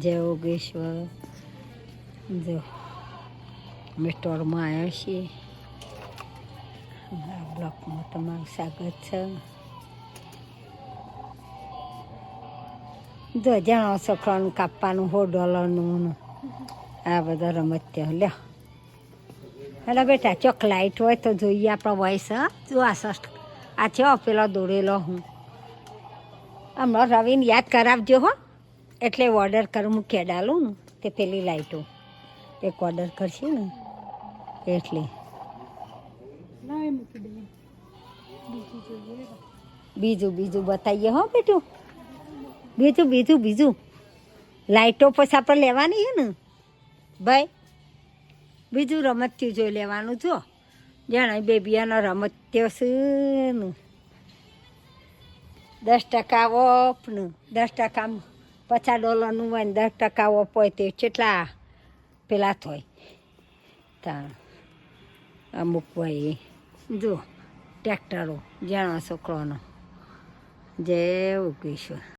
જય યોગેશ્વર. જો અમે સ્ટોરમાં આવ્યા છીએ. આ બ્લોકમાં તમારું સ્વાગત છે. જો જાણો છોકરાનું કાપવાનું $4 આ બધા રમત લ્યો. હેલો બેટા, ચોક લાઈટ હોય તો જોઈએ આપણો વોઇસ. હા જો આ છે પેલો દોરેલો હું હમણાં રવિને યાદ કરાવજો હો. એટલે ઓર્ડર કર મૂકી ડાલું ને તે પેલી લાઈટો એક ઓર્ડર કરશે ને એટલે બીજું બતાવીએ હો બેટું. બીજું લાઈટો પછી આપણે લેવાની છે ને ભાઈ. બીજું રમત્યું જોઈ લેવાનું. જો જાણે બેબીયાનો રમત્યો છે ને $10 ઓફ ને $10 $50 હોય ને $10 ઓફ હોય તે કેટલા પેલા થાય ત્યાં અમુક હોય. જો ટ્રેક્ટરો જાણો છોકરોનો. જય યોગેશ્વર.